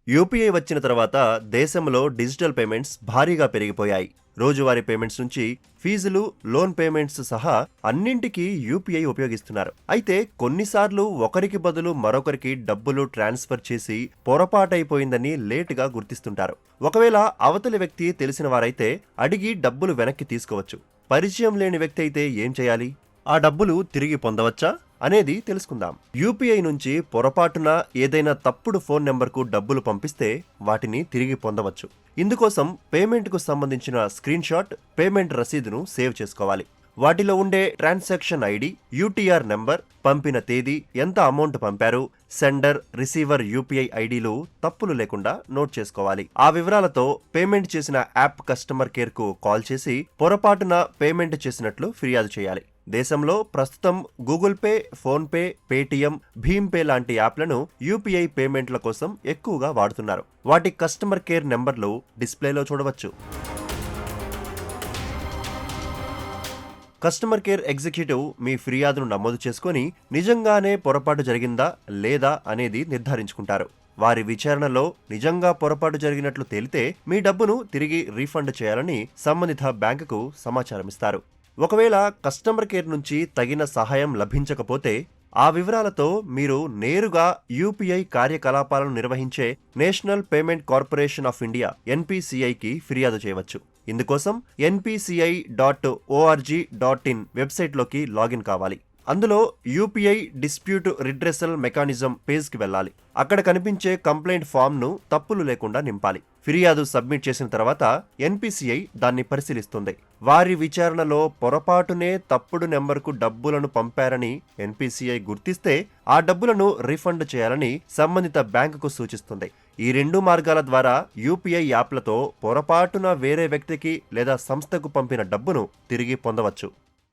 UPI వచ్చిన తర్వాత దేశంలో డిజిటల్ పేమెంట్స్ భారీగా పెరిగిపోయాయి. రోజువారీ పేమెంట్స్ నుంచి ఫీజులు, లోన్ పేమెంట్స్ సహా అన్నింటికీ యూపీఐ ఉపయోగిస్తున్నారు. అయితే కొన్నిసార్లు ఒకరికి బదులు మరొకరికి డబ్బులు ట్రాన్స్ఫర్ చేసి పొరపాటైపోయిందని లేటుగా గుర్తిస్తుంటారు. ఒకవేళ అవతలి వ్యక్తి తెలిసిన వారైతే అడిగి డబ్బులు వెనక్కి తీసుకోవచ్చు. పరిచయం లేని వ్యక్తి అయితే ఏం చేయాలి? ఆ డబ్బులు తిరిగి పొందవచ్చా అనేది తెలుసుకుందాం. యూపీఐ నుంచి పొరపాటున ఏదైనా తప్పుడు ఫోన్ నెంబర్కు డబ్బులు పంపిస్తే వాటిని తిరిగి పొందవచ్చు. ఇందుకోసం పేమెంట్కు సంబంధించిన స్క్రీన్ షాట్, పేమెంట్ రసీదును సేవ్ చేసుకోవాలి. వాటిలో ఉండే ట్రాన్సాక్షన్ ఐడి, యూటీఆర్ నెంబర్, పంపిన తేదీ, ఎంత అమౌంట్ పంపారు, సెండర్, రిసీవర్ యూపీఐ ఐడీలు తప్పులు లేకుండా నోట్ చేసుకోవాలి. ఆ వివరాలతో పేమెంట్ చేసిన యాప్ కస్టమర్ కేర్ కు కాల్ చేసి పొరపాటున పేమెంట్ చేసినట్లు ఫిర్యాదు చేయాలి. దేశంలో ప్రస్తుతం Google Pay, PhonePe, Paytm, భీమ్ పే లాంటి యాప్లను యూపీఐ పేమెంట్ల కోసం ఎక్కువగా వాడుతున్నారు. వాటి కస్టమర్ కేర్ నెంబర్లు డిస్ప్లేలో చూడవచ్చు. కస్టమర్ కేర్ ఎగ్జిక్యూటివ్ మీ ఫిర్యాదును నమోదు చేసుకుని నిజంగానే పొరపాటు జరిగిందా లేదా అనేది నిర్ధారించుకుంటారు. వారి విచారణలో నిజంగా పొరపాటు జరిగినట్లు తేలితే మీ డబ్బును తిరిగి రీఫండ్ చేయాలని సంబంధిత బ్యాంకుకు సమాచారం ఇస్తారు. ఒకవేళ కస్టమర్ కేర్ నుంచి తగిన సహాయం లభించకపోతే ఆ వివరాలతో మీరు నేరుగా యూపీఐ కార్యకలాపాలను నిర్వహించే national payment corporation of India ఎన్పీసీఐకి ఫిర్యాదు చేయవచ్చు. ఇందుకోసం npci.org.in వెబ్సైట్లోకి లాగిన్ కావాలి. అందులో యూపీఐ డిస్ప్యూట్ రిడ్రెసల్ మెకానిజం పేజ్కి వెళ్ళాలి. అక్కడ కనిపించే కంప్లైంట్ ఫామ్ను తప్పులు లేకుండా నింపాలి. ఫిర్యాదు సబ్మిట్ చేసిన తర్వాత ఎన్పీసీఐ దాన్ని పరిశీలిస్తుంది. వారి విచారణలో పొరపాటునే తప్పుడు నెంబర్కు డబ్బులను పంపారని ఎన్పీసీఐ గుర్తిస్తే ఆ డబ్బులను రీఫండ్ చేయాలని సంబంధిత బ్యాంకుకు సూచిస్తుంది. ఈ రెండు మార్గాల ద్వారా యూపీఐ యాప్లతో పొరపాటున వేరే వ్యక్తికి లేదా సంస్థకు పంపిన డబ్బును తిరిగి పొందవచ్చు.